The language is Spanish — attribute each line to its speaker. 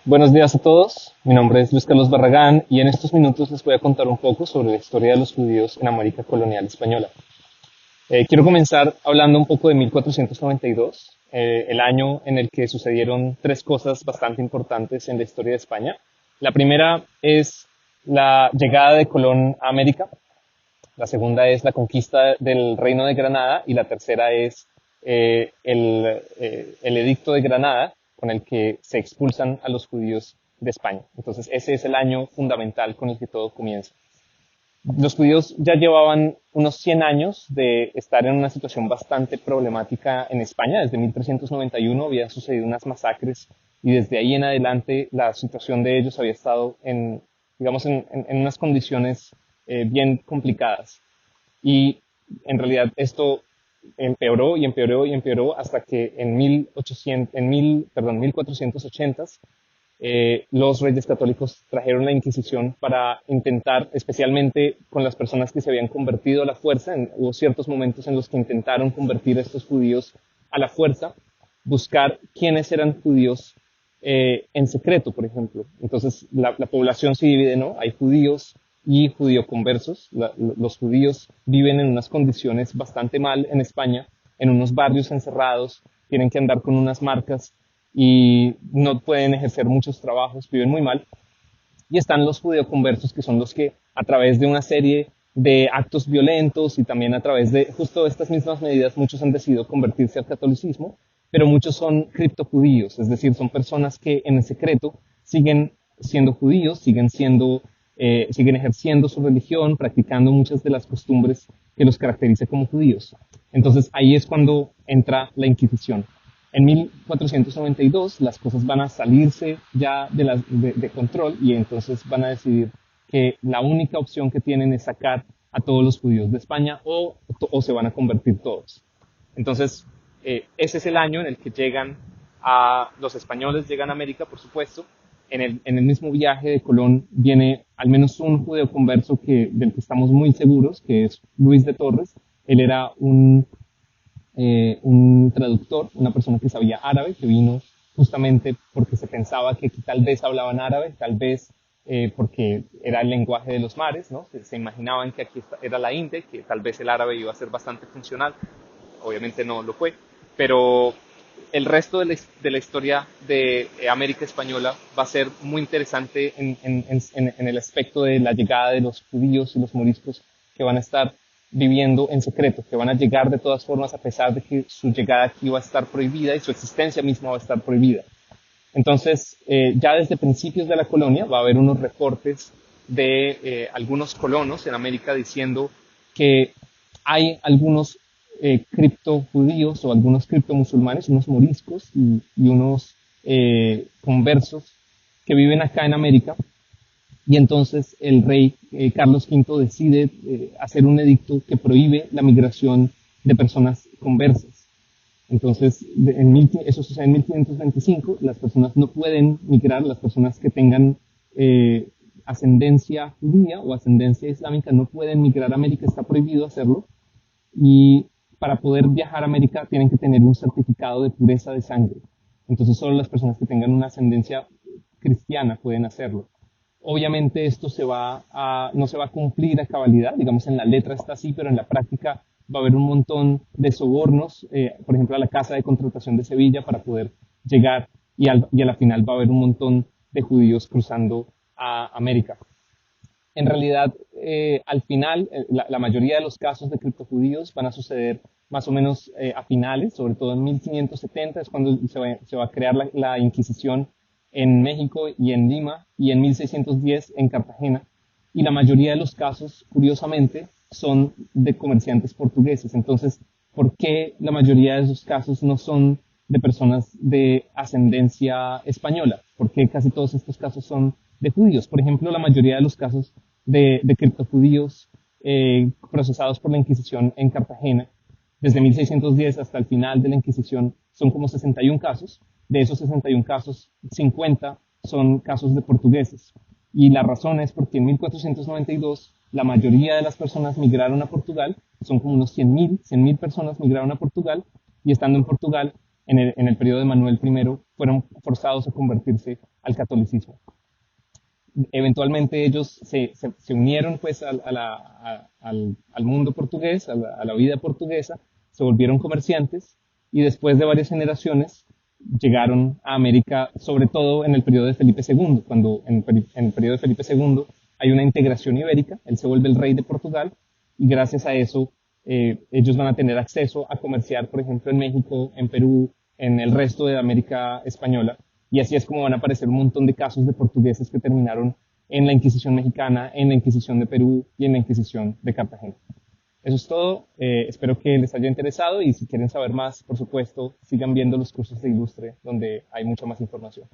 Speaker 1: Buenos días a todos, mi nombre es Luis Carlos Barragán y en estos minutos les voy a contar un poco sobre la historia de los judíos en América colonial española. Quiero comenzar hablando un poco de 1492, el año en el que sucedieron tres cosas bastante importantes en la historia de España. La primera es la llegada de Colón a América, la segunda es la conquista del Reino de Granada y la tercera es el Edicto de Granada, con el que se expulsan a los judíos de España. Entonces ese es el año fundamental con el que todo comienza. Los judíos ya llevaban unos 100 años de estar en una situación bastante problemática en España. Desde 1391 habían sucedido unas masacres y desde ahí en adelante la situación de ellos había estado en unas condiciones bien complicadas. Y en realidad esto empeoró y empeoró y empeoró hasta que en 1480 los reyes católicos trajeron la Inquisición para intentar, especialmente con las personas que se habían convertido a la fuerza, hubo ciertos momentos en los que intentaron convertir a estos judíos a la fuerza, buscar quiénes eran judíos en secreto, por ejemplo. Entonces la población se divide, ¿no? Hay judíos y judío-conversos. Los judíos viven en unas condiciones bastante mal en España, en unos barrios encerrados, tienen que andar con unas marcas y no pueden ejercer muchos trabajos, viven muy mal. Y están los judío-conversos, que son los que a través de una serie de actos violentos y también a través de justo estas mismas medidas, muchos han decidido convertirse al catolicismo, pero muchos son criptojudíos, es decir, son personas que en el secreto siguen siendo judíos, siguen ejerciendo su religión, practicando muchas de las costumbres que los caracteriza como judíos. Entonces ahí es cuando entra la Inquisición. En 1492 las cosas van a salirse ya de control y entonces van a decidir que la única opción que tienen es sacar a todos los judíos de España o se van a convertir todos. Entonces ese es el año en el que los españoles llegan a América, por supuesto. En el mismo viaje de Colón viene al menos un judeo converso del que estamos muy seguros, que es Luis de Torres. Él era un traductor, una persona que sabía árabe, que vino justamente porque se pensaba que tal vez hablaban árabe, tal vez porque era el lenguaje de los mares, ¿no? Se imaginaban que aquí era la India, que tal vez el árabe iba a ser bastante funcional. Obviamente no lo fue, pero el resto de la historia de América Española va a ser muy interesante en el aspecto de la llegada de los judíos y los moriscos que van a estar viviendo en secreto, que van a llegar de todas formas a pesar de que su llegada aquí va a estar prohibida y su existencia misma va a estar prohibida. Entonces, ya desde principios de la colonia va a haber unos reportes de algunos colonos en América diciendo que hay algunos criptojudíos o algunos criptomusulmanes, unos moriscos y unos conversos que viven acá en América. Y entonces el rey Carlos V decide hacer un edicto que prohíbe la migración de personas conversas. Entonces, eso sucede en 1525, las personas no pueden migrar, las personas que tengan ascendencia judía o ascendencia islámica no pueden migrar a América, está prohibido hacerlo. Y para poder viajar a América tienen que tener un certificado de pureza de sangre. Entonces solo las personas que tengan una ascendencia cristiana pueden hacerlo. Obviamente esto no se va a cumplir a cabalidad, digamos en la letra está así, pero en la práctica va a haber un montón de sobornos, por ejemplo a la Casa de Contratación de Sevilla para poder llegar y a la final va a haber un montón de judíos cruzando a América. En realidad, al final, la mayoría de los casos de criptojudíos van a suceder más o menos a finales, sobre todo en 1570 es cuando se va a crear la Inquisición en México y en Lima, y en 1610 en Cartagena. Y la mayoría de los casos, curiosamente, son de comerciantes portugueses. Entonces, ¿por qué la mayoría de esos casos no son de personas de ascendencia española? ¿Por qué casi todos estos casos son de judíos? Por ejemplo, la mayoría de los casos de criptojudíos procesados por la Inquisición en Cartagena, desde 1610 hasta el final de la Inquisición, son como 61 casos. De esos 61 casos, 50 son casos de portugueses. Y la razón es porque en 1492 la mayoría de las personas migraron a Portugal, son como unos 100.000 personas migraron a Portugal, y estando en Portugal, en el periodo de Manuel I, fueron forzados a convertirse al catolicismo. Eventualmente ellos se unieron pues al mundo portugués, a la vida portuguesa, se volvieron comerciantes y después de varias generaciones llegaron a América, sobre todo en el periodo de Felipe II, cuando en el periodo de Felipe II hay una integración ibérica, él se vuelve el rey de Portugal y gracias a eso ellos van a tener acceso a comerciar, por ejemplo, en México, en Perú, en el resto de América española. Y así es como van a aparecer un montón de casos de portugueses que terminaron en la Inquisición mexicana, en la Inquisición de Perú y en la Inquisición de Cartagena. Eso es todo. Espero que les haya interesado y si quieren saber más, por supuesto, sigan viendo los cursos de Ilustre, donde hay mucha más información.